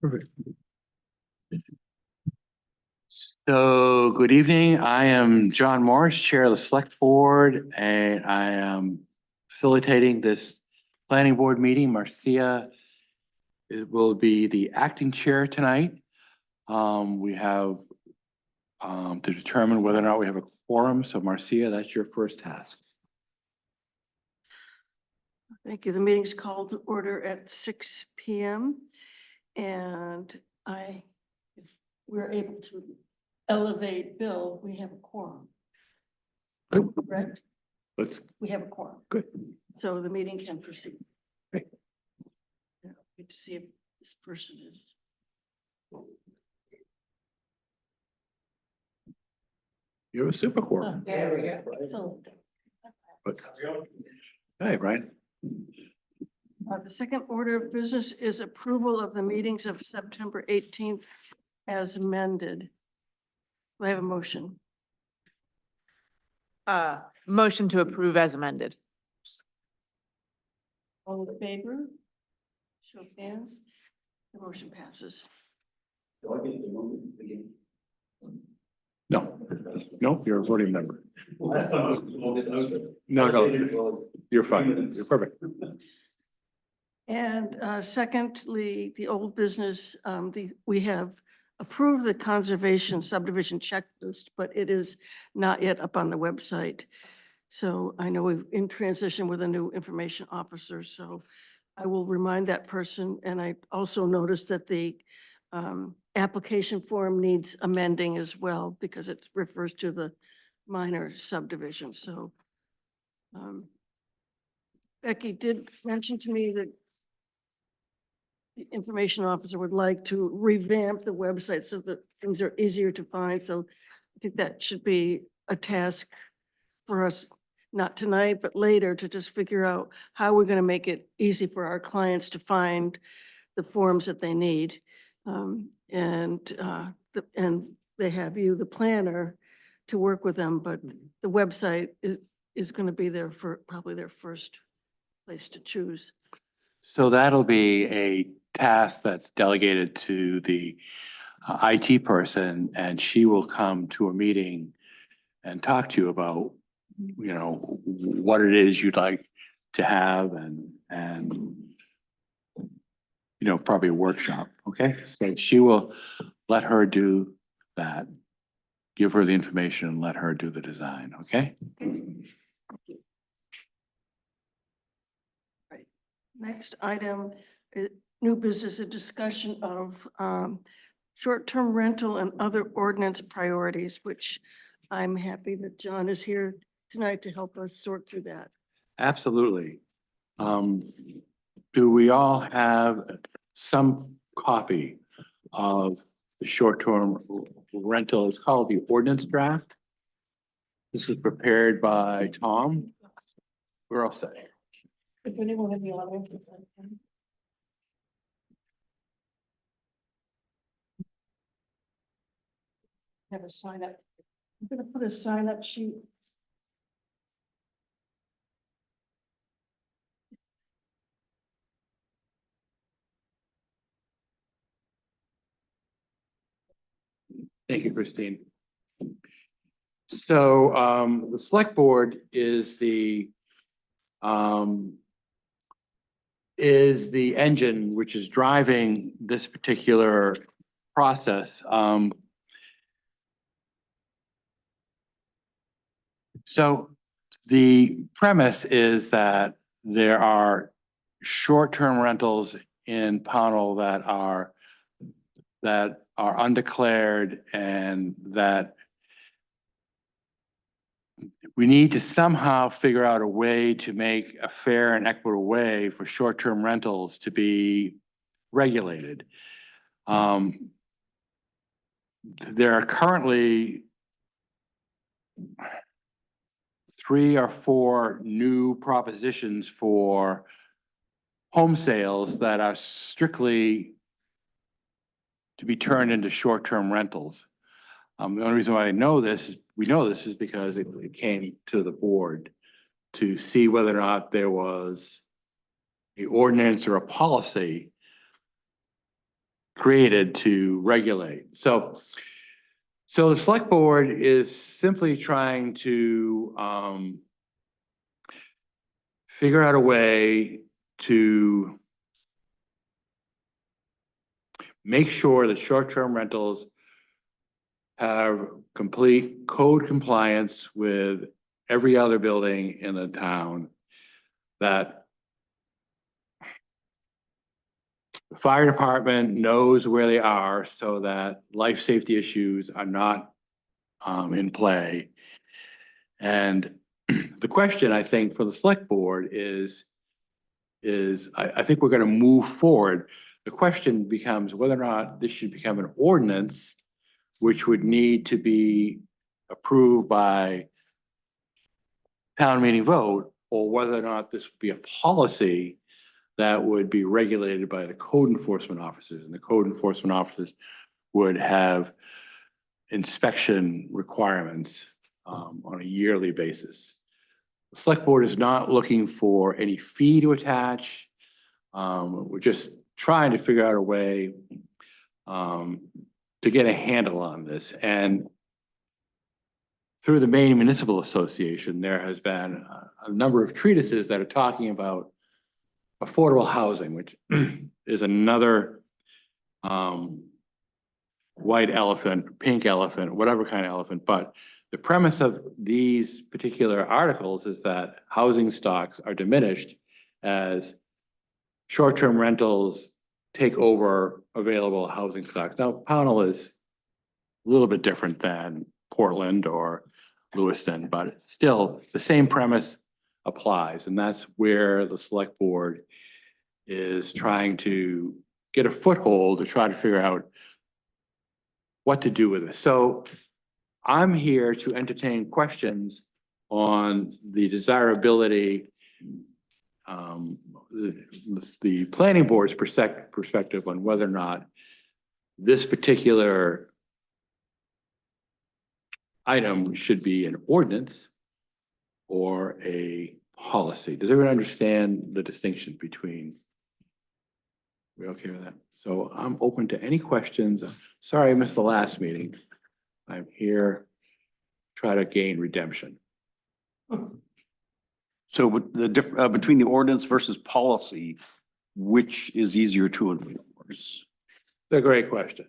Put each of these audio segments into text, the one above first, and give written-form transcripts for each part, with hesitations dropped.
Perfect. So, good evening. I am John Morris, Chair of the Select Board, and I am facilitating this planning board meeting. Marcia will be the acting chair tonight. We have to determine whether or not we have a quorum. So Marcia, that's your first task. Thank you. The meeting's called to order at 6 PM. And if we're able to elevate Bill, we have a quorum. Correct? We have a quorum. Good. So the meeting can proceed. Great. Yeah, good to see if this person is. You have a super quorum. There we go. So, Hey, Brian. the second order of business is approval of the meetings of September 18th as amended. Do I have a motion? Motion to approve as amended. All in favor? Show of hands. The motion passes. No, you're a voting member. No, you're fine. You're perfect. And secondly, the old business, we have approved the conservation subdivision checklist, but it is not yet up on the website. So I know we're in transition with a new information officer, so I will remind that person. And I also noticed that the application form needs amending as well because it refers to the minor subdivision. So Becky did mention to me that the information officer would like to revamp the website so that things are easier to find. So I think that should be a task for us, not tonight, but later, to just figure out how we're going to make it easy for our clients to find the forms that they need. And they have you, the planner, to work with them, but the website is going to be there for probably their first place to choose. So that'll be a task that's delegated to the IT person, and she will come to a meeting and talk to you about, you know, what it is you'd like to have and you know, probably a workshop, okay? So she will let her do that. Give her the information and let her do the design, okay? Right. Next item, new business, a discussion of short-term rental and other ordinance priorities, which I'm happy that John is here tonight to help us sort through that. Absolutely. Do we all have some copy of the short-term rental? It's called the ordinance draft. This is prepared by Tom. We're all set. If anyone in the audience would like to. Have a sign up. I'm gonna put a sign up sheet. Thank you, Christine. So the select board is the engine which is driving this particular process. So the premise is that there are short-term rentals in Pownell that are undeclared and that we need to somehow figure out a way to make a fair and equitable way for short-term rentals to be regulated. There are currently 3 or 4 new propositions for home sales that are strictly to be turned into short-term rentals. The only reason why we know this is because it came to the board to see whether or not there was an ordinance or a policy created to regulate. So the select board is simply trying to figure out a way to make sure that short-term rentals have complete code compliance with every other building in the town, that the fire department knows where they are so that life safety issues are not in play. And the question, I think, for the select board is I think we're gonna move forward. The question becomes whether or not this should become an ordinance, which would need to be approved by town meeting vote, or whether or not this would be a policy that would be regulated by the code enforcement officers, and the code enforcement officers would have inspection requirements on a yearly basis. The select board is not looking for any fee to attach. We're just trying to figure out a way to get a handle on this. And through the Maine Municipal Association, there has been a number of treatises that are talking about affordable housing, which is another white elephant, pink elephant, whatever kind of elephant. But the premise of these particular articles is that housing stocks are diminished as short-term rentals take over available housing stocks. Now, Pownell is a little bit different than Portland or Lewiston, but still the same premise applies. And that's where the select board is trying to get a foothold to try to figure out what to do with this. So I'm here to entertain questions on the desirability, the planning board's perspective on whether or not this particular item should be an ordinance or a policy. Does everyone understand the distinction between? We okay with that? So I'm open to any questions. Sorry, I missed the last meeting. I'm here to try to gain redemption. So with the between the ordinance versus policy, which is easier to enforce? That's a great question.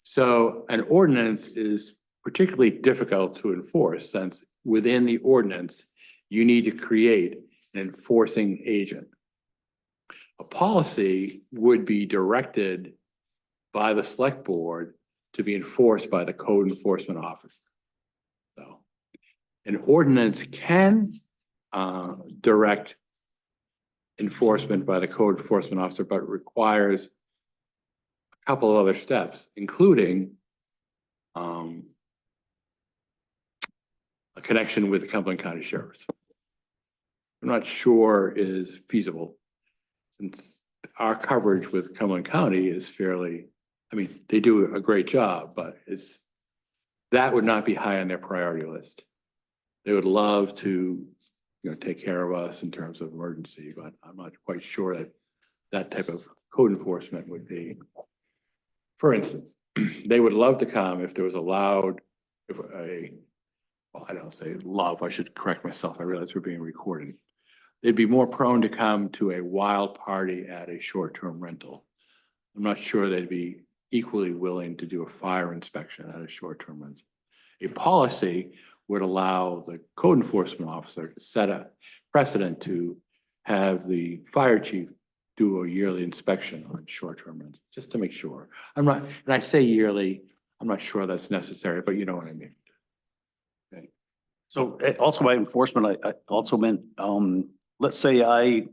So an ordinance is particularly difficult to enforce, since within the ordinance, you need to create an enforcing agent. A policy would be directed by the select board to be enforced by the code enforcement officer. So an ordinance can direct enforcement by the code enforcement officer, but requires a couple of other steps, including a connection with the Cumberland County Sheriff's. I'm not sure is feasible, since our coverage with Cumberland County is fairly, I mean, they do a great job, but that would not be high on their priority list. They would love to, take care of us in terms of emergency, but I'm not quite sure that that type of code enforcement would be. For instance, they would love to come if there was well, I don't say love, I should correct myself. I realize we're being recorded. They'd be more prone to come to a wild party at a short-term rental. I'm not sure they'd be equally willing to do a fire inspection at a short-term rental. A policy would allow the code enforcement officer to set a precedent to have the fire chief do a yearly inspection on short-term rentals, just to make sure. And I say yearly, I'm not sure that's necessary, but you know what I mean. Okay. So also by enforcement, I also meant, let's say I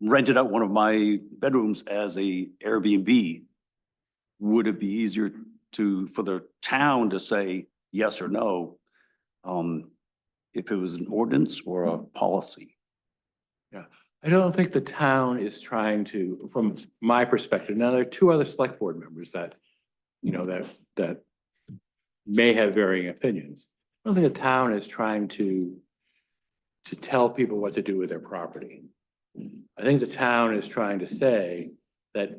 rented out one of my bedrooms as a Airbnb. Would it be easier for the town to say yes or no, if it was an ordinance or a policy? Yeah, I don't think the town is trying to, from my perspective. Now, there are two other select board members that, that may have varying opinions. I don't think the town is trying to tell people what to do with their property. I think the town is trying to say that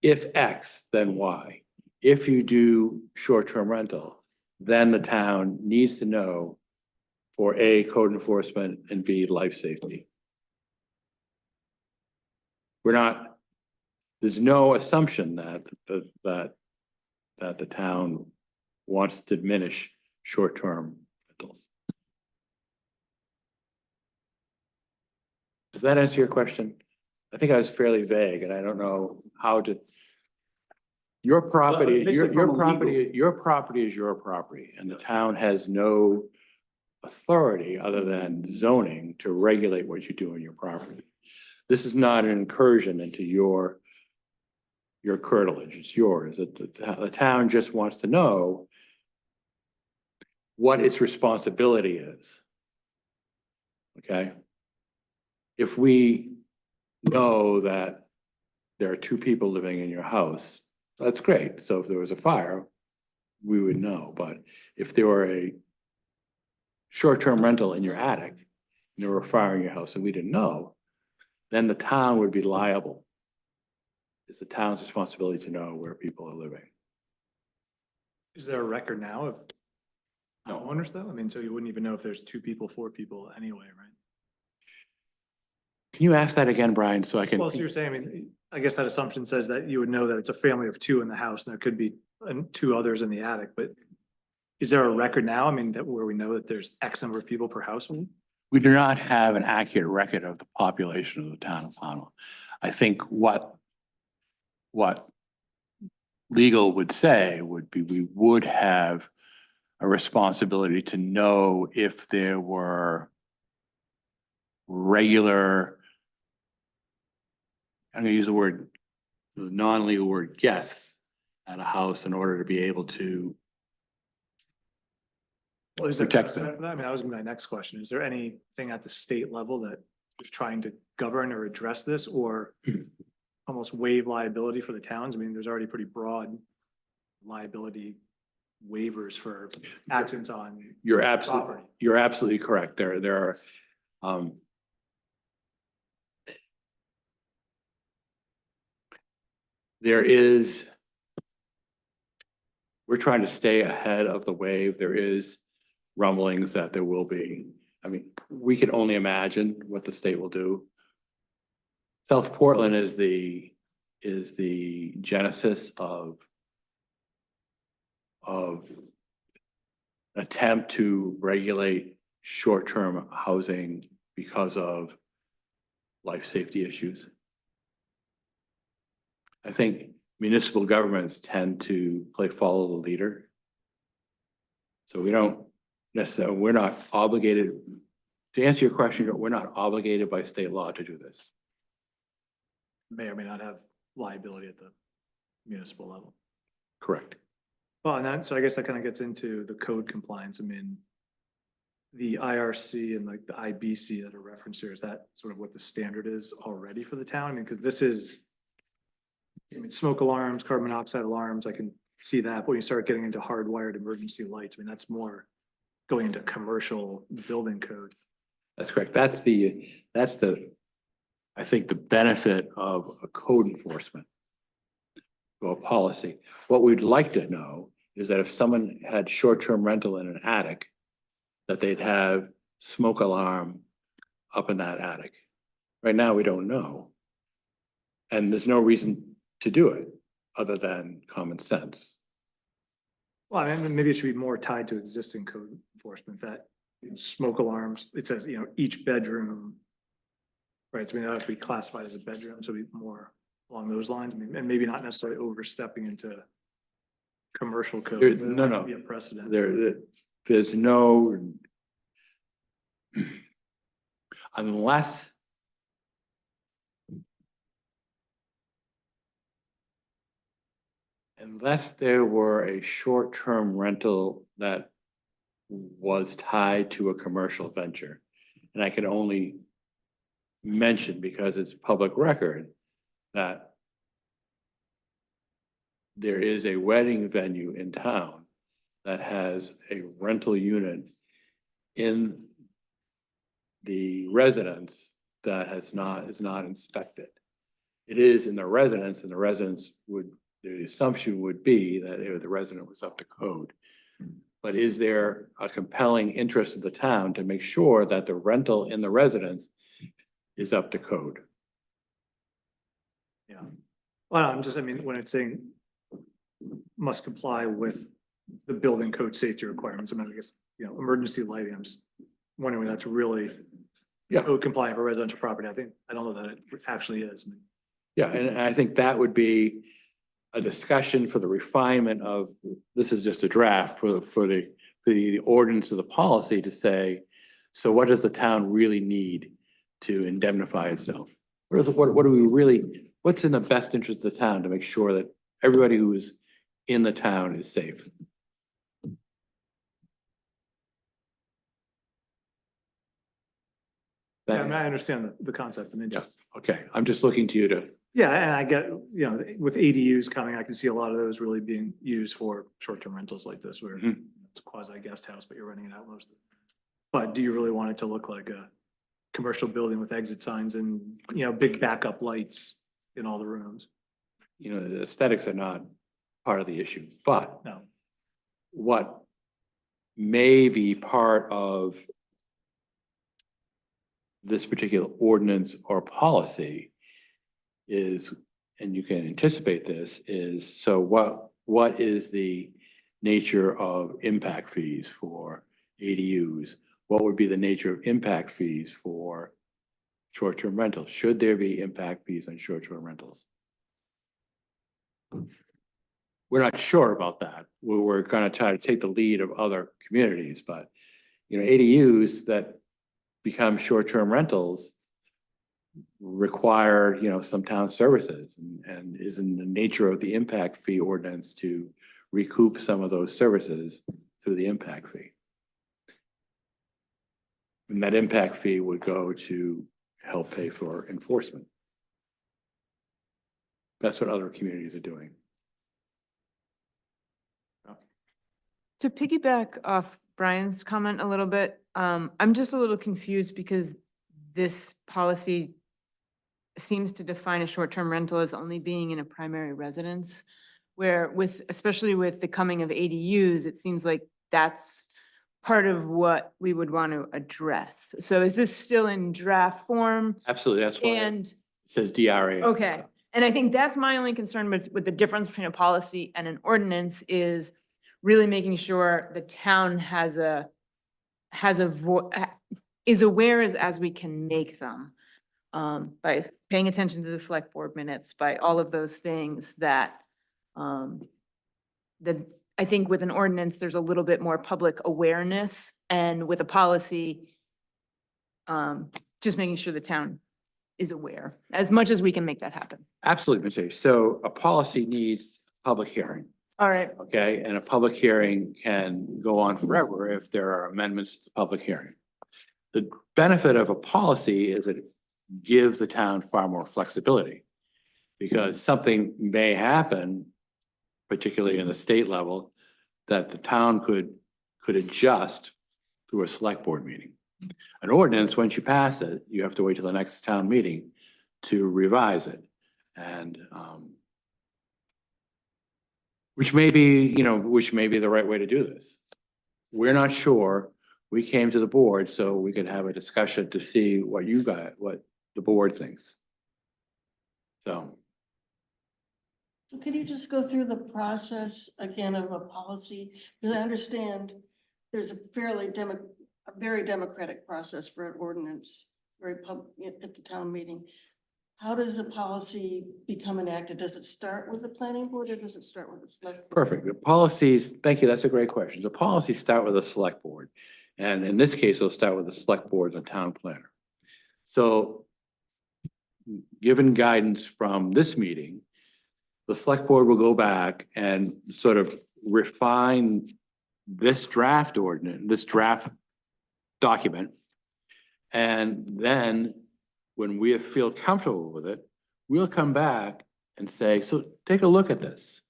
if X, then Y. If you do short-term rental, then the town needs to know for A, code enforcement, and B, life safety. We're not, there's no assumption that the town wants to diminish short-term rentals. Does that answer your question? I think I was fairly vague and I don't know how to. Your property, basically your from a property, legal- your property is your property and the town has no authority other than zoning to regulate what you do on your property. This is not an incursion into your curtilage, it's yours. The town just wants to know what its responsibility is. Okay? If we know that there are two people living in your house, that's great. So if there was a fire, we would know. But if there were a short-term rental in your attic, and there were a fire in your house and we didn't know, then the town would be liable. It's the town's responsibility to know where people are living. Is there a record now of No. homeowners though? I mean, so you wouldn't even know if there's 2 people, 4 people anyway, right? Can you ask that again, Brian, so I can? Well, so you're saying, I mean, I guess that assumption says that you would know that it's a family of 2 in the house and there could be 2 others in the attic, but is there a record now? I mean, that where we know that there's X number of people per household? We do not have an accurate record of the population of the town of Pownell. I think what legal would say would be, we would have a responsibility to know if there were regular, I'm gonna use the word, the non-legal word, guests at a house in order to be able to Well, is there protect precedent for that? I mean, that was gonna be my next question. Is there anything at the state level that is trying to govern or address this or almost waive liability for the towns? I mean, there's already pretty broad liability waivers for accidents on You're absolutely, property. you're absolutely correct. There are, there is, we're trying to stay ahead of the wave. There is rumblings that there will be. I mean, we can only imagine what the state will do. South Portland is the genesis of attempt to regulate short-term housing because of life safety issues. I think municipal governments tend to play follow the leader. So we don't necessarily, we're not obligated, to answer your question, we're not obligated by state law to do this. May or may not have liability at the municipal level. Correct. Well, and that, so I guess that kind of gets into the code compliance. I mean, the IRC and like the IBC that are referenced here, is that sort of what the standard is already for the town? I mean, because this is, I mean, smoke alarms, carbon monoxide alarms, I can see that. But when you start getting into hardwired emergency lights, I mean, that's more going into commercial building code. That's correct. That's the, I think the benefit of a code enforcement or a policy. What we'd like to know is that if someone had short-term rental in an attic, that they'd have smoke alarm up in that attic. Right now, we don't know. And there's no reason to do it other than common sense. Well, I mean, maybe it should be more tied to existing code enforcement that smoke alarms, it says, you know, each bedroom. Right, so I mean, that has to be classified as a bedroom, so be more along those lines, I mean, and maybe not necessarily overstepping into commercial code. There- but it no, might no. Be a precedent. There's no, unless there were a short-term rental that was tied to a commercial venture. And I can only mention, because it's public record, that there is a wedding venue in town that has a rental unit in the residence that is not inspected. it is in the residence, and the residents would, the assumption would be that the resident was up to code. But is there a compelling interest of the town to make sure that the rental in the residence is up to code? Yeah. Well, I mean, when it's saying must comply with the building code safety requirements, I mean, I guess, emergency lighting, I'm just wondering whether that's really Yeah. code compliant for residential property. I don't know that it actually is. I mean, Yeah, and I think that would be a discussion for the refinement of, this is just a draft for the ordinance of the policy to say, so what does the town really need to indemnify itself? What do we really, what's in the best interest of the town to make sure that everybody who is in the town is safe? yeah, I mean, I understand the concept. I mean, Yeah, just, okay, I'm just looking to you to, yeah, and I get, with ADUs coming, I can see a lot of those really being used for short-term rentals like this, where Mhm. it's a quasi guest house, but you're renting it out most of it. But do you really want it to look like a commercial building with exit signs and, big backup lights in all the rooms? the aesthetics are not part of the issue, but No. what may be part of this particular ordinance or policy is, and you can anticipate this, is, so what is the nature of impact fees for ADUs? What would be the nature of impact fees for short-term rentals? Should there be impact fees on short-term rentals? We're not sure about that. We're gonna try to take the lead of other communities, but, ADUs that become short-term rentals require, some town services, and is in the nature of the impact fee ordinance to recoup some of those services through the impact fee. And that impact fee would go to help pay for enforcement. That's what other communities are doing. To piggyback off Brian's comment a little bit, I'm just a little confused because this policy seems to define a short-term rental as only being in a primary residence, where especially with the coming of ADUs, it seems like that's part of what we would want to address. So is this still in draft form? Absolutely, that's why it And, says DRA. okay, and I think that's my only concern with the difference between a policy and an ordinance is really making sure the town is aware as we can make them. By paying attention to the select board minutes, by all of those things that I think with an ordinance, there's a little bit more public awareness, and with a policy, just making sure the town is aware as much as we can make that happen. Absolutely, Ms. Hayes. So a policy needs public hearing, All right. okay? And a public hearing can go on forever if there are amendments to the public hearing. The benefit of a policy is it gives the town far more flexibility, because something may happen, particularly in the state level, that the town could adjust through a select board meeting. An ordinance, once you pass it, you have to wait till the next town meeting to revise it. And, which may be the right way to do this. We're not sure. We came to the board so we could have a discussion to see what the board thinks. So, Can you just go through the process again of a policy? Because I understand there's a very democratic process for an ordinance, at the town meeting. How does a policy become enacted? Does it start with the planning board or does it start with the select? board? perfect. The policies, thank you, that's a great question. The policies start with the select board. And in this case, it'll start with the select board and the town planner. So, given guidance from this meeting, the select board will go back and sort of refine this draft ordinance, this draft document. And then when we feel comfortable with it, we'll come back and say, so take a look at this.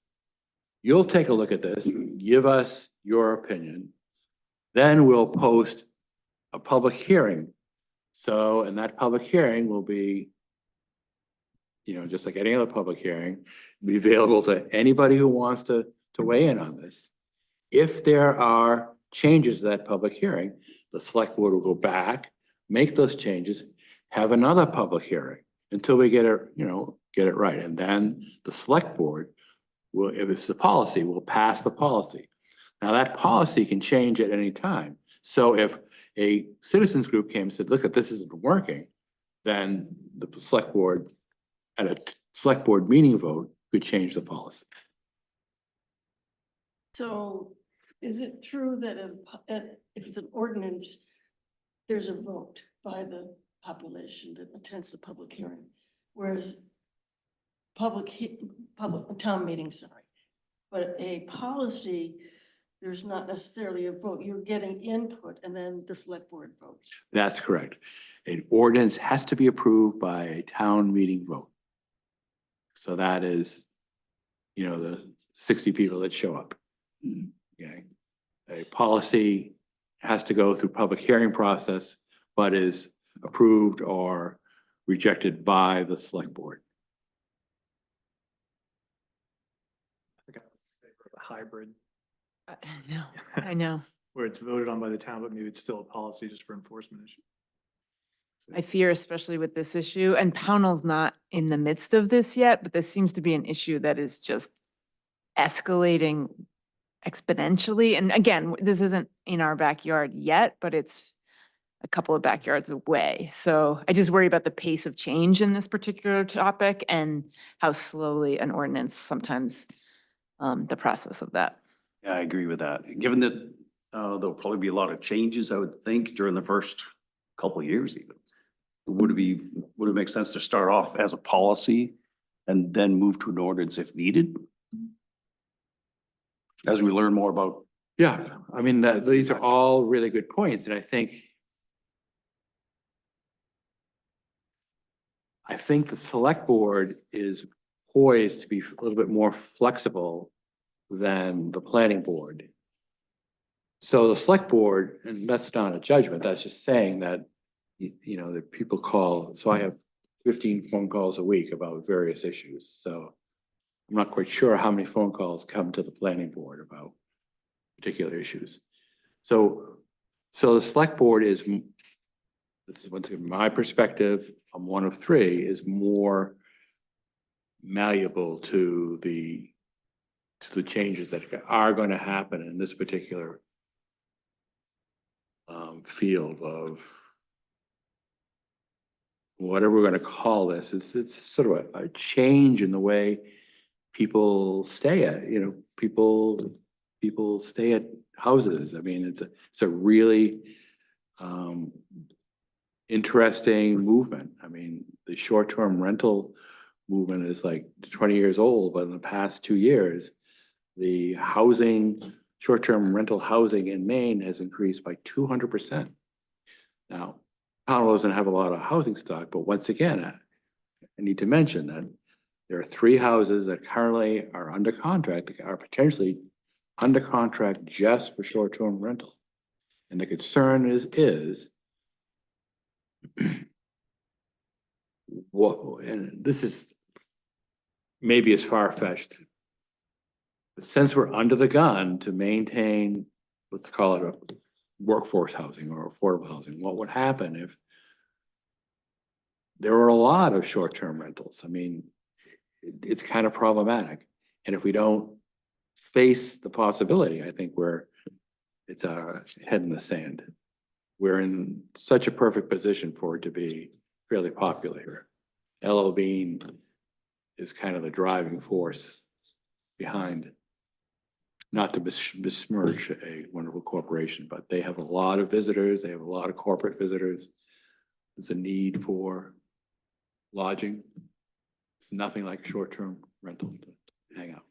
You'll take a look at this, give us your opinion. Then we'll post a public hearing. So, and that public hearing will be you know, just like any other public hearing, be available to anybody who wants to weigh in on this. If there are changes to that public hearing, the select board will go back, make those changes, have another public hearing until we get it, you know, get it right. And then the select board will, if it's the policy, will pass the policy. Now, that policy can change at any time. So if a citizens group came and said, look, this isn't working, then the select board, at a select board meeting vote, could change the policy. So is it true that if it's an ordinance, there's a vote by the population that attends the public hearing? Whereas public town meeting, sorry, but a policy, there's not necessarily a vote. You're getting input and then the select board votes. That's correct. An ordinance has to be approved by a town meeting vote. So that is, you know, the 60 people that show up. Okay. A policy has to go through public hearing process, but is approved or rejected by the select board. I think I would favor a hybrid No, I know. where it's voted on by the town, but maybe it's still a policy just for enforcement issue. I fear especially with this issue, and Pownell's not in the midst of this yet, but this seems to be an issue that is just escalating exponentially. And again, this isn't in our backyard yet, but it's a couple of backyards away. So I just worry about the pace of change in this particular topic and how slowly an ordinance sometimes, the process of that. Yeah, I agree with that. Given that there'll probably be a lot of changes, I would think, during the first couple of years even. Would it make sense to start off as a policy and then move to an ordinance if needed? As we learn more about. Yeah, I mean, these are all really good points, and I think the select board is poised to be a little bit more flexible than the planning board. So the select board, and that's not a judgment, that's just saying that, you know, that people call, so I have 15 phone calls a week about various issues, so I'm not quite sure how many phone calls come to the planning board about particular issues. So the select board is, this is once again my perspective, I'm one of three, is more malleable to the changes that are going to happen in this particular field of whatever we're going to call this. It's sort of a change in the way people stay at, you know, people stay at houses. I mean, it's a really interesting movement. I mean, the short-term rental movement is like 20 years old, but in the past 2 years, the short-term rental housing in Maine has increased by 200%. Now, Pownell doesn't have a lot of housing stock, but once again, I need to mention that there are 3 houses that currently are under contract, that are potentially under contract just for short-term rental. And the concern is what, and this is maybe as far-fetched, but since we're under the gun to maintain, let's call it a workforce housing or affordable housing, what would happen if there were a lot of short-term rentals? I mean, it's kind of problematic. And if we don't face the possibility, I think it's our head in the sand. We're in such a perfect position for it to be fairly popular here. LL Bean is kind of the driving force behind, not to besmirch a wonderful corporation, but they have a lot of visitors. They have a lot of corporate visitors. There's a need for lodging. It's nothing like short-term rental to hang out.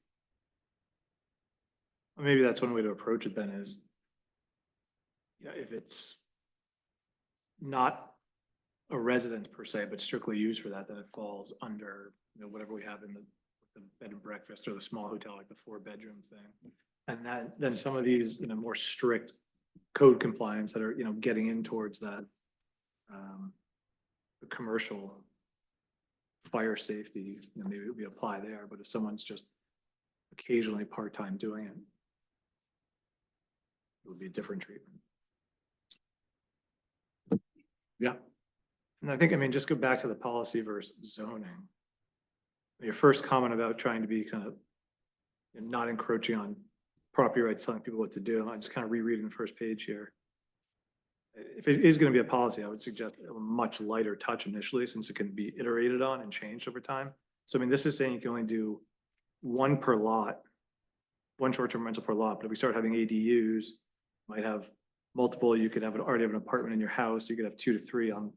Well, maybe that's one way to approach it then is, you know, if it's not a residence per se, but strictly used for that, then it falls under, you know, whatever we have in the bed and breakfast or the small hotel, like the 4-bedroom thing. And then some of these, you know, more strict code compliance that are, you know, getting in towards that, the commercial fire safety, maybe we apply there, but if someone's just occasionally part-time doing it, it would be a different treatment. Yeah. And I think, just go back to the policy versus zoning. Your first comment about trying to be kind of not encroaching on property rights, telling people what to do. I'm just kind of rereading the first page here. If it is going to be a policy, I would suggest a much lighter touch initially, since it can be iterated on and changed over time. So this is saying you can only do one per lot, one short-term rental per lot. But if we start having ADUs, might have multiple, you could already have an apartment in your house, you could have 2 to 3 on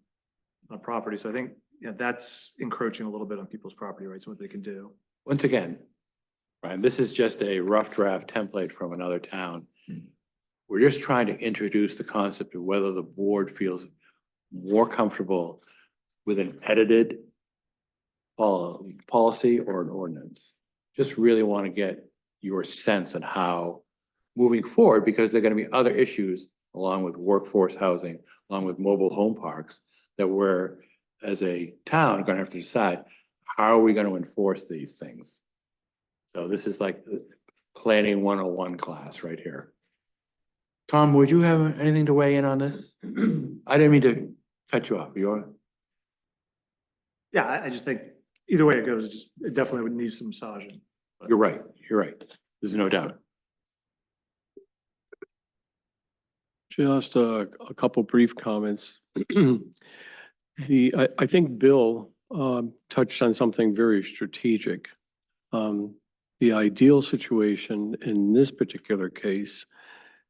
a property. So I think, that's encroaching a little bit on people's property rights and what they can do. Once again, Brian, this is just a rough draft template from another town. We're just trying to introduce the concept of whether the board feels more comfortable with an edited policy or an ordinance. Just really want to get your sense on how moving forward, because there are going to be other issues along with workforce housing, along with mobile home parks, that we're, as a town, going to have to decide, how are we going to enforce these things? So this is like the planning 101 class right here. Tom, would you have anything to weigh in on this? I didn't mean to cut you off. You're, Yeah, I just think either way it goes, it definitely would need some massaging. you're right. You're right. There's no doubt. Just a couple brief comments. I think Bill touched on something very strategic. The ideal situation in this particular case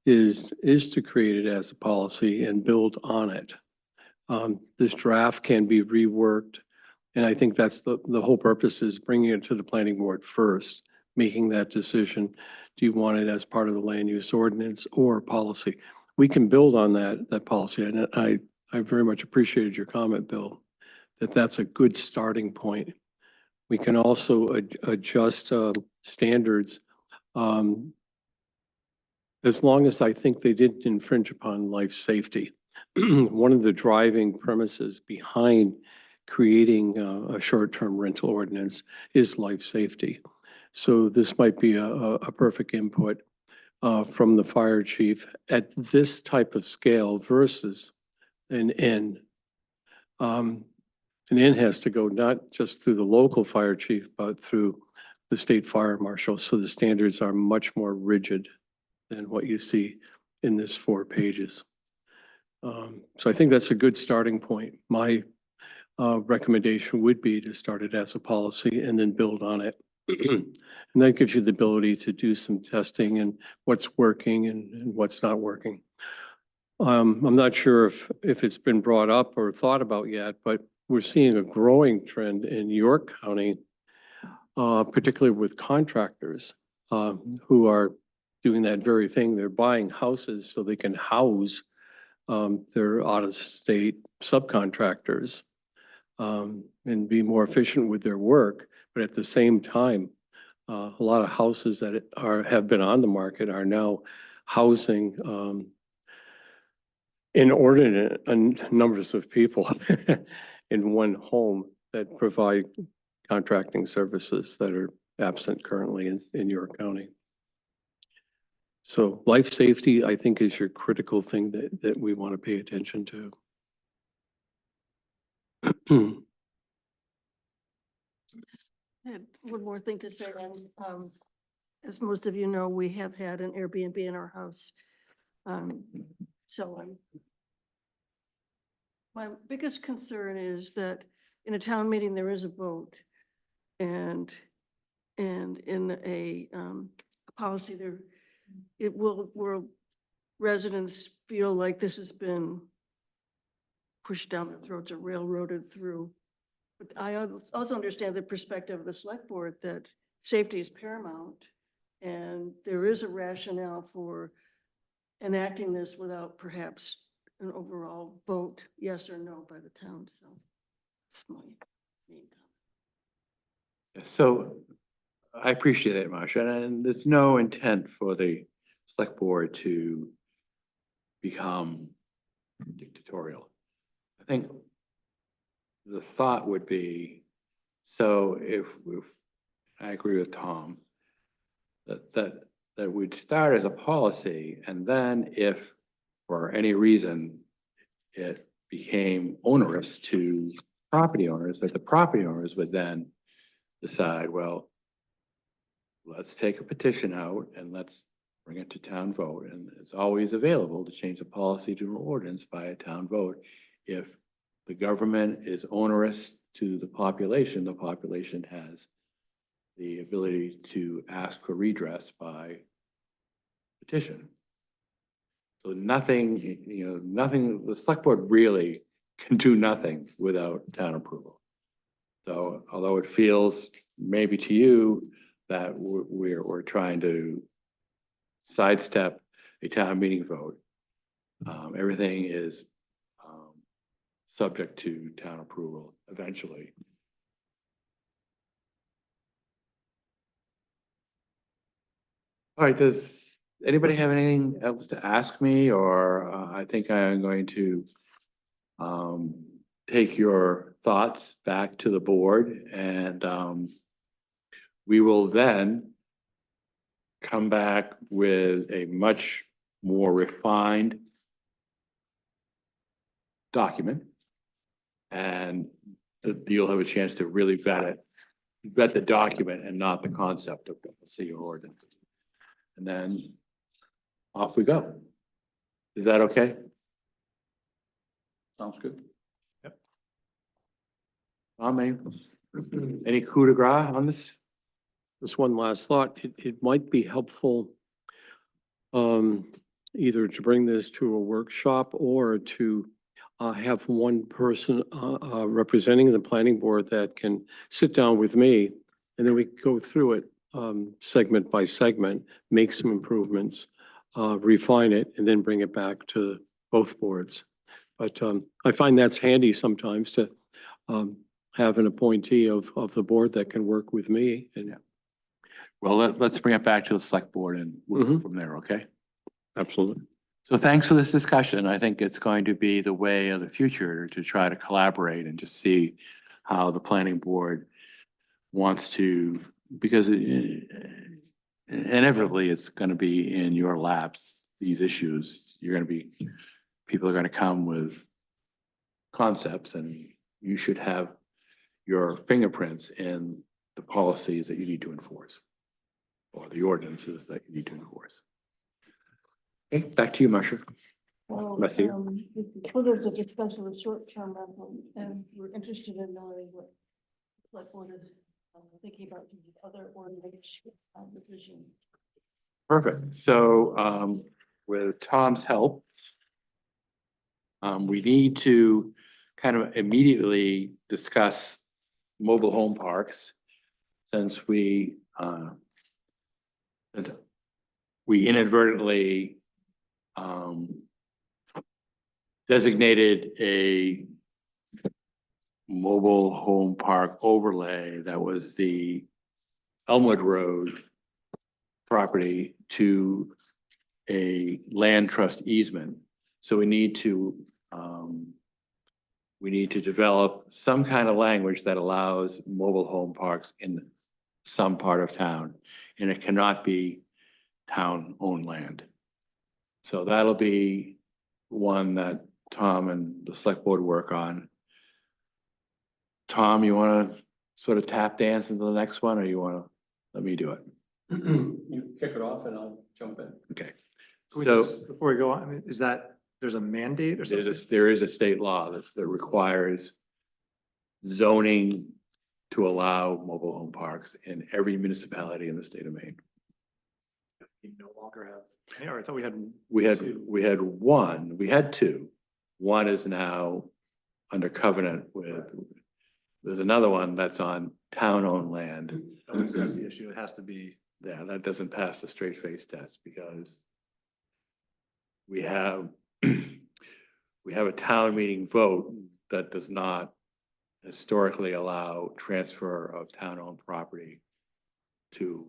is to create it as a policy and build on it. This draft can be reworked, and I think that's the whole purpose, is bringing it to the planning board first, making that decision. Do you want it as part of the land use ordinance or policy? We can build on that policy, and I very much appreciated your comment, Bill, that that's a good starting point. We can also adjust standards as long as I think they didn't infringe upon life safety. One of the driving premises behind creating a short-term rental ordinance is life safety. So this might be a perfect input from the fire chief at this type of scale versus an inn. An inn has to go not just through the local fire chief, but through the state fire marshal. So the standards are much more rigid than what you see in this 4 pages. So I think that's a good starting point. My recommendation would be to start it as a policy and then build on it. And that gives you the ability to do some testing and what's working and what's not working. I'm not sure if it's been brought up or thought about yet, but we're seeing a growing trend in York County, particularly with contractors who are doing that very thing. They're buying houses so they can house their out-of-state subcontractors and be more efficient with their work. But at the same time, a lot of houses that have been on the market are now housing inordinate numbers of people in one home that provide contracting services that are absent currently in York County. So life safety, I think, is your critical thing that we want to pay attention to. I had one more thing to say, and as most of you know, we have had an Airbnb in our house. So my biggest concern is that in a town meeting, there is a vote. And in a policy there, will residents feel like this has been pushed down their throats or railroaded through. But I also understand the perspective of the select board that safety is paramount. And there is a rationale for enacting this without perhaps an overall vote, yes or no, by the town. So that's my main comment. So I appreciate that, Marcia, and there's no intent for the select board to become dictatorial. I think the thought would be So if I agree with Tom, that we'd start as a policy, and then if for any reason it became onerous to property owners, that the property owners would then decide, well, let's take a petition out and let's bring it to town vote. And it's always available to change the policy to an ordinance by a town vote. If the government is onerous to the population has the ability to ask for redress by petition. So nothing, nothing, the select board really can do nothing without town approval. So although it feels maybe to you that we're trying to sidestep a town meeting vote, everything is subject to town approval eventually. All right, does anybody have anything else to ask me, or I think I'm going to take your thoughts back to the board, and we will then come back with a much more refined document, and you'll have a chance to really vet the document and not the concept of the city ordinance. And then off we go. Is that okay? Sounds good. Any coup de grace on this? Just one last thought, it might be helpful either to bring this to a workshop or to have one person representing the planning board that can sit down with me, and then we go through it segment by segment, make some improvements, refine it, and then bring it back to both boards. But I find that's handy sometimes to have an appointee of the board that can work with me. And Well, let's bring it back to the select board and we'll go from there, okay? absolutely. So thanks for this discussion. I think it's going to be the way of the future to try to collaborate and just see how the planning board wants to, because inevitably it's going to be in your laps, these issues. People are going to come with concepts, and you should have your fingerprints in the policies that you need to enforce, or the ordinances that you need to enforce. Okay, back to you, Marcia. Well, Marcia? Further the discussion of short-term rental, and we're interested in knowing what select board is thinking about the other ordinance revision. Perfect. So with Tom's help, we need to kind of immediately discuss mobile home parks, since we inadvertently designated a mobile home park overlay that was the Elmwood Road property to a land trust easement. So we need to develop some kind of language that allows mobile home parks in some part of town, and it cannot be town-owned land. So that'll be one that Tom and the select board work on. Tom, you want to sort of tap dance into the next one, or you want to let me do it? You kick it off and I'll jump in. Okay. Can we So just- Before we go on, I mean, is that, there's a mandate or something? there is a state law that requires zoning to allow mobile home parks in every municipality in the state of Maine. We no longer have, or I thought we had. two. We had two. One is now under covenant with, there's another one that's on town-owned land. That's the issue. It has to be. Yeah, that doesn't pass the straight face test because we have a town meeting vote that does not historically allow transfer of town-owned property to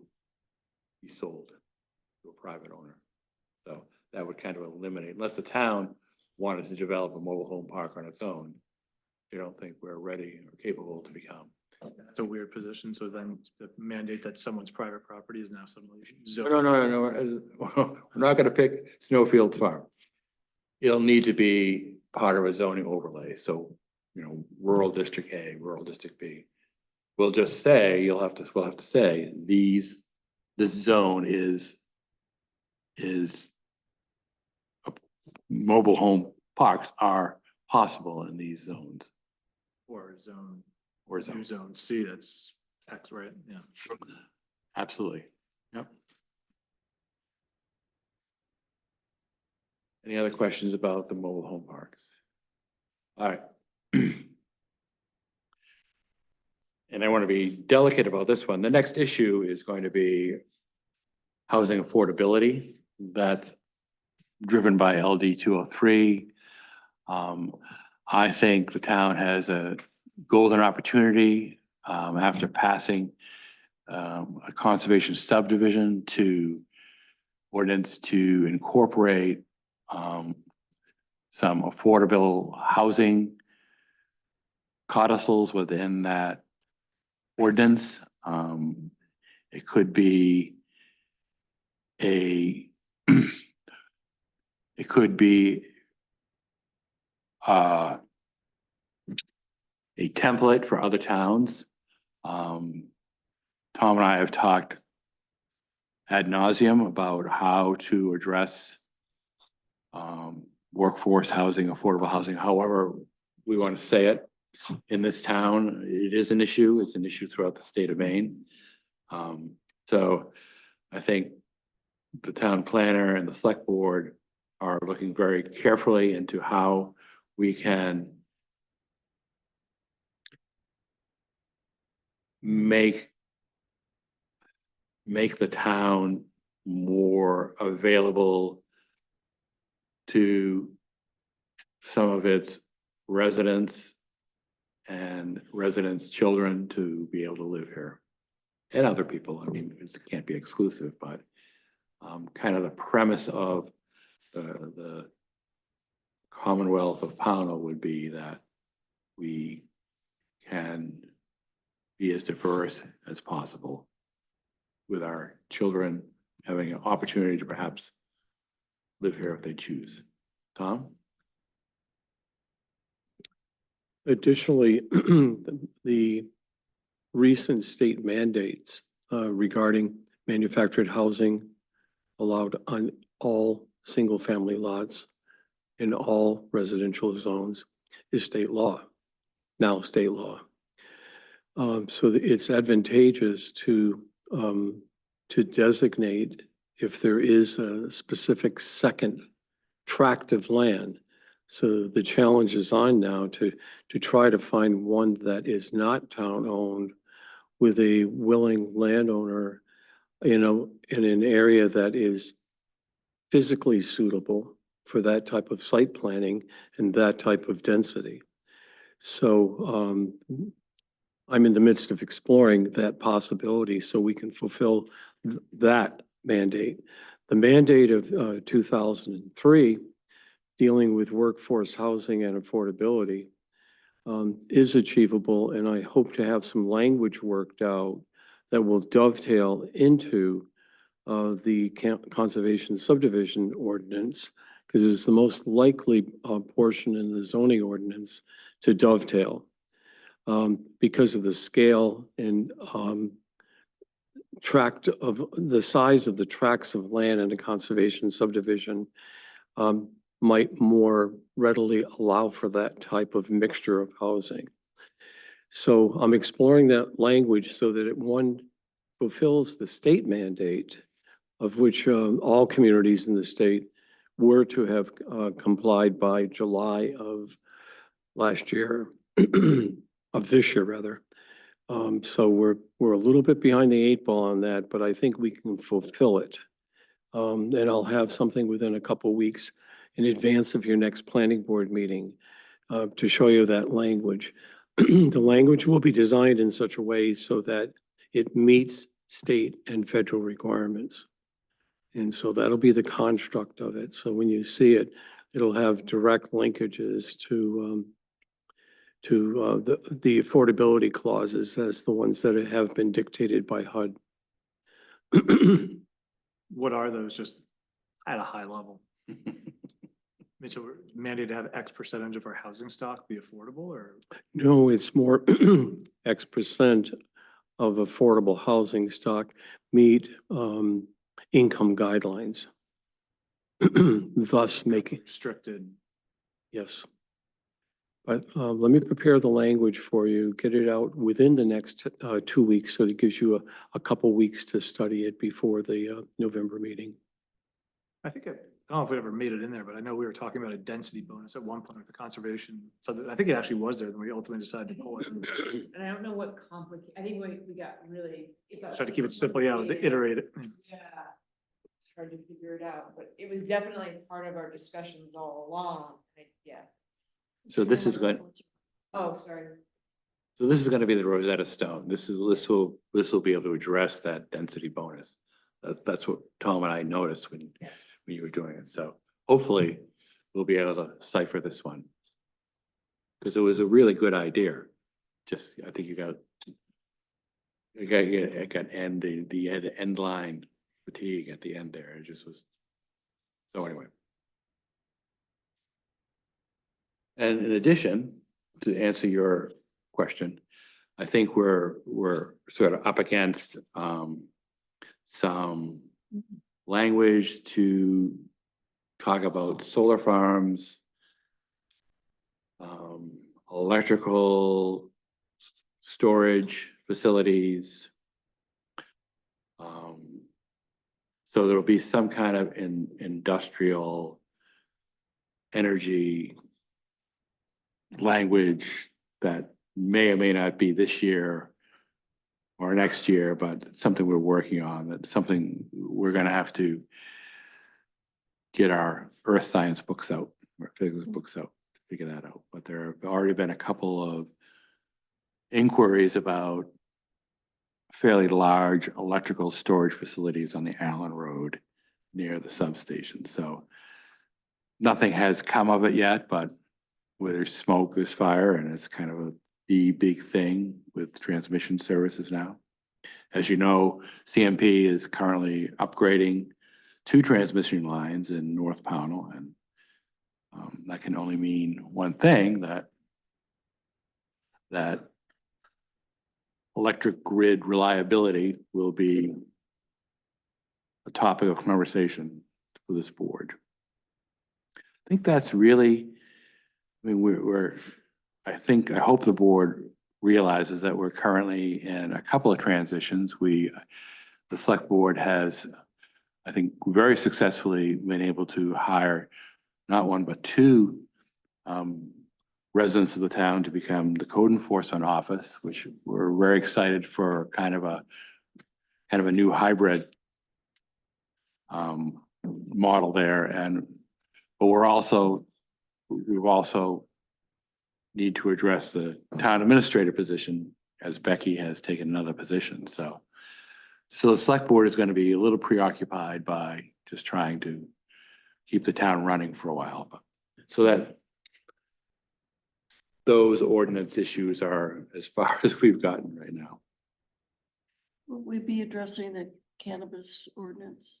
be sold to a private owner. So that would kind of eliminate, unless the town wanted to develop a mobile home park on its own. I don't think we're ready or capable to become. That's a weird position. So then the mandate that someone's private property is now suddenly No, zoned. no, we're not gonna pick Snowfield Farm. It'll need to be part of a zoning overlay, so, rural district A, rural district B. We'll just say, we'll have to say, this zone is mobile home parks are possible in these zones Or zone, or new zones. zone C, that's X, right? Yeah. Absolutely. Yep. Any other questions about the mobile home parks? All right. And I want to be delicate about this one. The next issue is going to be housing affordability. That's driven by LD 203. I think the town has a golden opportunity after passing a conservation subdivision to ordinance to incorporate some affordable housing codicils within that ordinance. It could be it could be a template for other towns. Tom and I have talked ad nauseum about how to address workforce housing, affordable housing, however we want to say it. In this town, it is an issue. It's an issue throughout the state of Maine. So I think the town planner and the select board are looking very carefully into how we can make the town more available to some of its residents and residents' children to be able to live here. And other people, I mean, it can't be exclusive, but kind of the premise of the Commonwealth of Pownell would be that we can be as diverse as possible with our children having an opportunity to perhaps live here if they choose. Tom? Additionally, the recent state mandates regarding manufactured housing allowed on all single-family lots in all residential zones is state law, now state law. So it's advantageous to designate if there is a specific second tract of land. So the challenge is on now to try to find one that is not town-owned with a willing landowner, in an area that is physically suitable for that type of site planning and that type of density. So I'm in the midst of exploring that possibility so we can fulfill that mandate. The mandate of 2003 dealing with workforce housing and affordability is achievable, and I hope to have some language worked out that will dovetail into the conservation subdivision ordinance, because it's the most likely portion in the zoning ordinance to dovetail because of the scale and tract of the size of the tracts of land in a conservation subdivision might more readily allow for that type of mixture of housing. So I'm exploring that language so that it, one, fulfills the state mandate of which all communities in the state were to have complied by July of last year, of this year rather. So we're a little bit behind the eight ball on that, but I think we can fulfill it. And I'll have something within a couple weeks in advance of your next planning board meeting to show you that language. The language will be designed in such a way so that it meets state and federal requirements. And so that'll be the construct of it. So when you see it, it'll have direct linkages the affordability clauses as the ones that have been dictated by HUD. What are those, just at a high level? I mean, so we're mandated to have X percentage of our housing stock be affordable, or? No, it's more X% of affordable housing stock meet income guidelines. Thus making, Restricted. yes. But let me prepare the language for you, get it out within the next 2 weeks, so it gives you a couple weeks to study it before the November meeting. I think, I don't know if we ever made it in there, but I know we were talking about a density bonus at one point with the conservation. So I think it actually was there, then we ultimately decided to pull it. And I don't know what I think we got really. Try to keep it simple, yeah, with the iterate it. Yeah, it's hard to figure it out, but it was definitely part of our discussions all along, yeah. So this is going, Oh, sorry. so this is going to be the Rosetta Stone. This will be able to address that density bonus. That's what Tom and I noticed when you were doing it. So hopefully we'll be able to cipher this one. Because it was a really good idea. Just, I think it got end line fatigue at the end there. It just was. So anyway. And in addition, to answer your question, I think we're sort of up against some language to talk about solar farms, electrical storage facilities. So there'll be some kind of industrial energy language that may or may not be this year or next year, but it's something we're working on. That's something we're gonna have to get our earth science books out, or physics books out, to figure that out. But there have already been a couple of inquiries about fairly large electrical storage facilities on the Allen Road near the substation. So nothing has come of it yet, but where there's smoke, there's fire, and it's kind of the big thing with transmission services now. As you know, CMP is currently upgrading 2 transmission lines in North Pownell, and that can only mean one thing, that electric grid reliability will be a topic of conversation for this board. I think that's really, I mean, I hope the board realizes that we're currently in a couple of transitions. The select board has, I think, very successfully been able to hire not 1, but 2 residents of the town to become the code enforcement office, which we're very excited for, kind of a new hybrid model there. But we've also need to address the town administrator position, as Becky has taken another position. So the select board is going to be a little preoccupied by just trying to keep the town running for a while. But so that those ordinance issues are as far as we've gotten right now. Will we be addressing the cannabis ordinance?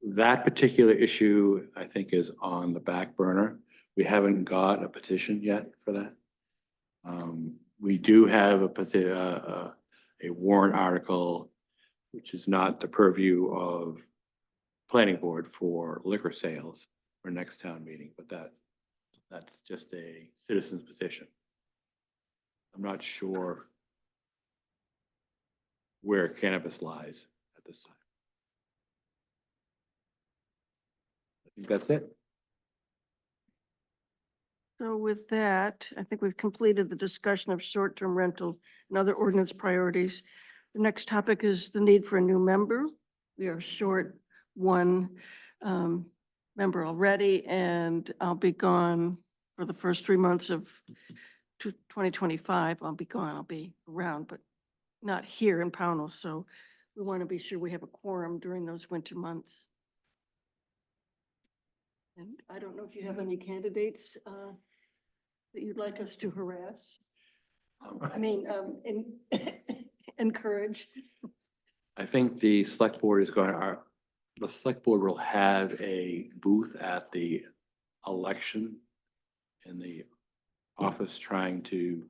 That particular issue, I think, is on the back burner. We haven't got a petition yet for that. We do have a warrant article, which is not the purview of planning board for liquor sales for next town meeting, but that's just a citizen's petition. I'm not sure where cannabis lies at this time. I think that's it. So with that, I think we've completed the discussion of short-term rental and other ordinance priorities. The next topic is the need for a new member. We are short 1 member already, and I'll be gone for the first 3 months of 2025. I'll be gone. I'll be around, but not here in Pownell. So we want to be sure we have a quorum during those winter months. And I don't know if you have any candidates that you'd like us to harass. I mean, encourage. I think the select board is the select board will have a booth at the election in the office trying to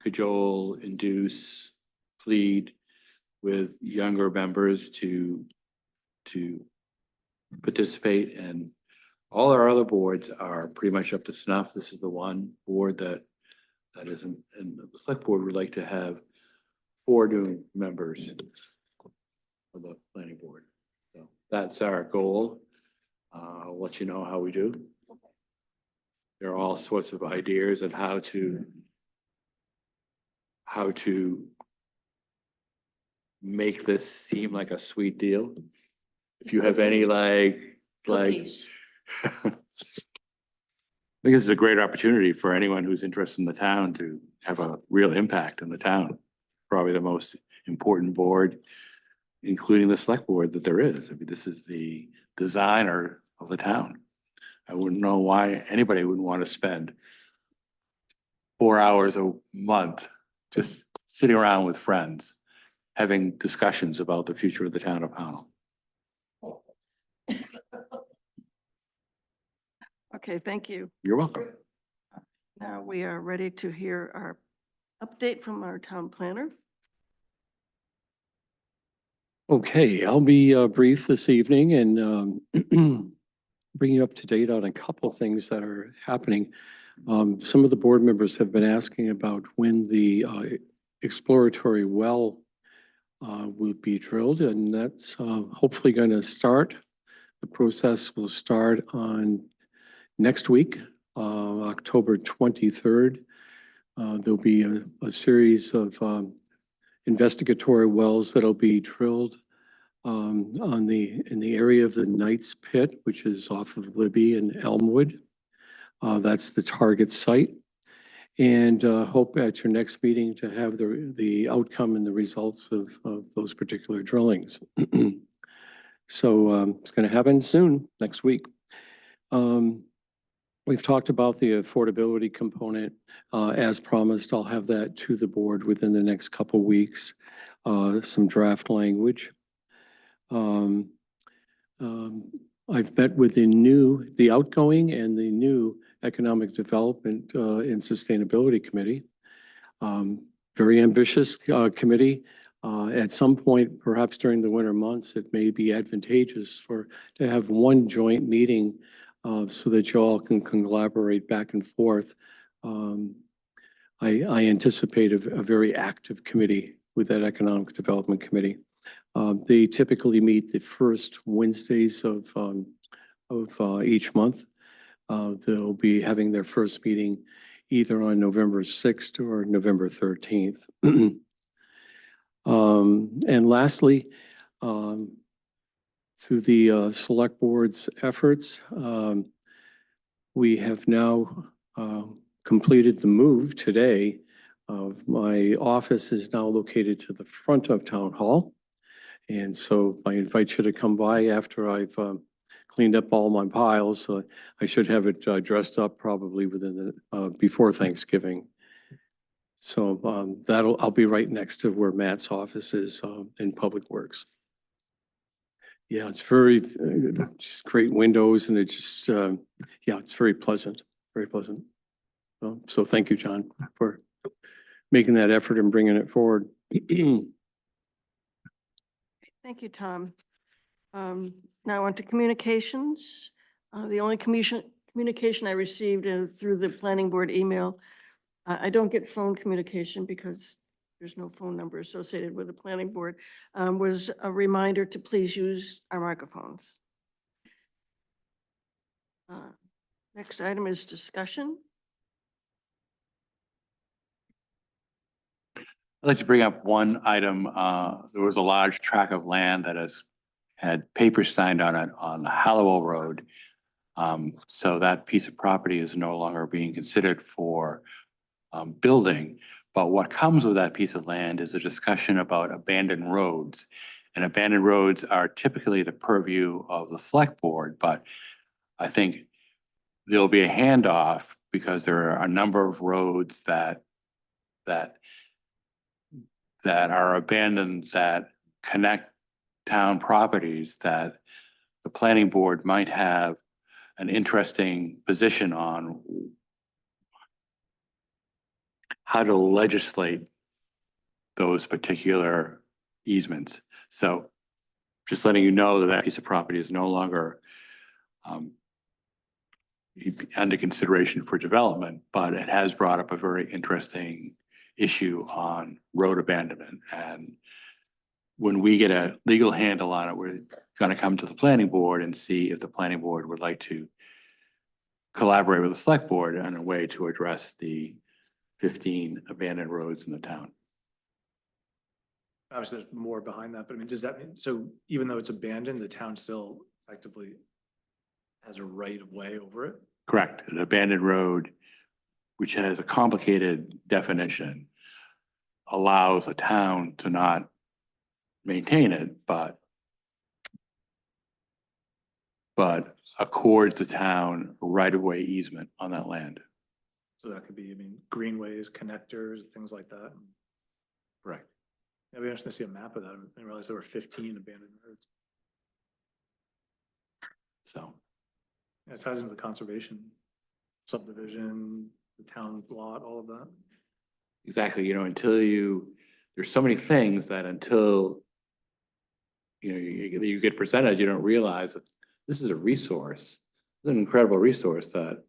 cajole, induce, plead with younger members to participate, and all our other boards are pretty much up to snuff. This is the one board that isn't, and the select board would like to have 4 new members of the planning board. So that's our goal. I'll let you know how we do. There are all sorts of ideas on how to make this seem like a sweet deal. If you have any Cookies. I think this is a great opportunity for anyone who's interested in the town to have a real impact in the town. Probably the most important board, including the select board, that there is. I mean, this is the designer of the town. I wouldn't know why anybody would want to spend 4 hours a month just sitting around with friends, having discussions about the future of the town of Pownell. Okay, thank you. You're welcome. Now we are ready to hear our update from our town planner. Okay, I'll be brief this evening and bring you up to date on a couple of things that are happening. Some of the board members have been asking about when the exploratory well will be drilled, and that's hopefully going to start. The process will start on next week, October 23rd. There'll be a series of investigatory wells that'll be drilled in the area of the Knights Pit, which is off of Libby and Elmwood. That's the target site. And hope at your next meeting to have the outcome and the results of those particular drillings. So it's going to happen soon, next week. We've talked about the affordability component. As promised, I'll have that to the board within the next couple of weeks, some draft language. I've met with the outgoing and the new Economic Development and Sustainability Committee. Very ambitious committee. At some point, perhaps during the winter months, it may be advantageous to have one joint meeting so that you all can collaborate back and forth. I anticipate a very active committee with that Economic Development Committee. They typically meet the first Wednesdays of each month. They'll be having their first meeting either on November 6th or November 13th. And lastly, through the select board's efforts, we have now completed the move today. My office is now located to the front of Town Hall. And so I invite you to come by after I've cleaned up all my piles. I should have it dressed up probably before Thanksgiving. So I'll be right next to where Matt's office is in Public Works. Yeah, it's just great windows, and it's just, yeah, it's very pleasant, very pleasant. So thank you, John, for making that effort and bringing it forward. Thank you, Tom. Now on to communications. The only communication I received through the planning board email, I don't get phone communication because there's no phone number associated with the planning board, was a reminder to please use our microphones. Next item is discussion. I'd like to bring up one item. There was a large tract of land that had papers signed on it on Hallowell Road. So that piece of property is no longer being considered for building. But what comes with that piece of land is a discussion about abandoned roads. And abandoned roads are typically the purview of the select board, but I think there'll be a handoff because there are a number of roads that are abandoned that connect town properties that the planning board might have an interesting position on how to legislate those particular easements. So just letting you know that that piece of property is no longer under consideration for development, but it has brought up a very interesting issue on road abandonment. And when we get a legal handle on it, we're gonna come to the planning board and see if the planning board would like to collaborate with the select board on a way to address the 15 abandoned roads in the town. Obviously, there's more behind that, but I mean, does that mean, so even though it's abandoned, the town still effectively has a right of way over it? Correct. An abandoned road, which has a complicated definition, allows a town to not maintain it, but accords the town a right-of-way easement on that land. So that could be, I mean, greenways, connectors, things like that. Right. I'd be interested to see a map of that. I didn't realize there were 15 abandoned roads. So, Yeah, it ties into the conservation, subdivision, the town lot, all of that. exactly, there's so many things that until you get presented, you don't realize that this is a resource. It's an incredible resource that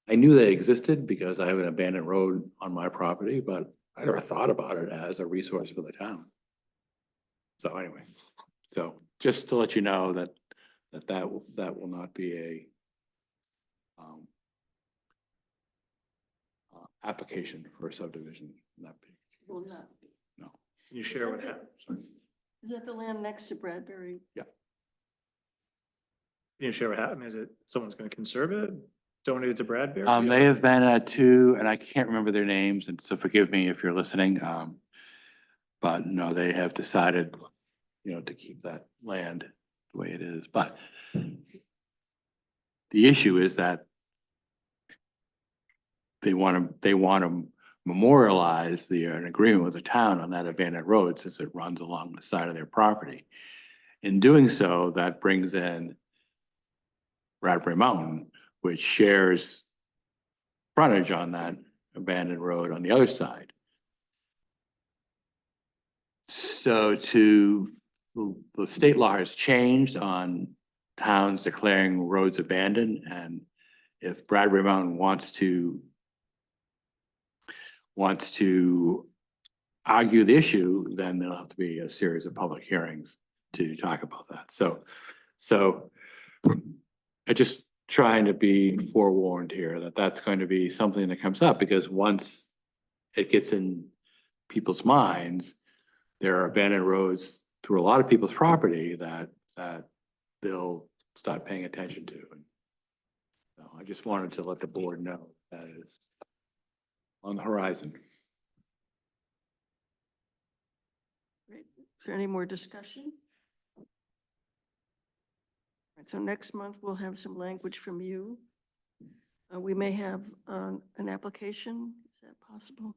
I knew they existed because I have an abandoned road on my property, but I never thought about it as a resource for the town. So anyway, just to let you know that will not be a application for a subdivision. Not be, Will not be. no. Can you share what happened? Sorry. Is that the land next to Bradbury? Can you share what happened? Is it someone's gonna conserve it, donate it to Bradbury? They have been at two, and I can't remember their names, and so forgive me if you're listening. But no, they have decided, to keep that land the way it is, but the issue is that they want to memorialize an agreement with the town on that abandoned road since it runs along the side of their property. In doing so, that brings in Bradbury Mountain, which shares frontage on that abandoned road on the other side. So the state law has changed on towns declaring roads abandoned, and if Bradbury Mountain wants to argue the issue, then there'll have to be a series of public hearings to talk about that. So I just trying to be forewarned here that that's going to be something that comes up, because once it gets in people's minds, there are abandoned roads through a lot of people's property that they'll start paying attention to. And so I just wanted to let the board know that is on the horizon. Great. Is there any more discussion? All right, so next month we'll have some language from you. We may have an application. Is that possible?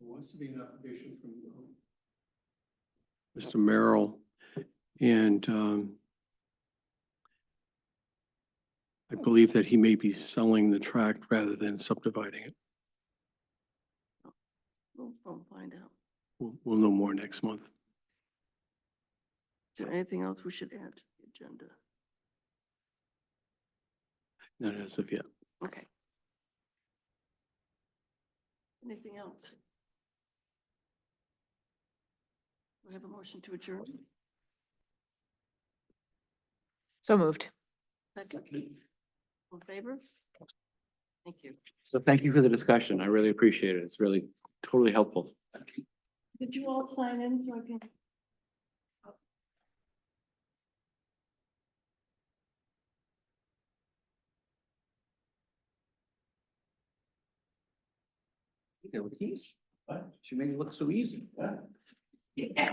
Wants to be an application from Mr. Merrill, and I believe that he may be selling the tract rather than subdividing it. We'll find out. We'll know more next month. Is there anything else we should add to the agenda? Not as of yet. Okay. Anything else? We have a motion to adjourn. So moved. Second. All in favor? Thank you. So thank you for the discussion. I really appreciate it. It's really totally helpful. Did you all sign in so I can? She made it look so easy. Yeah.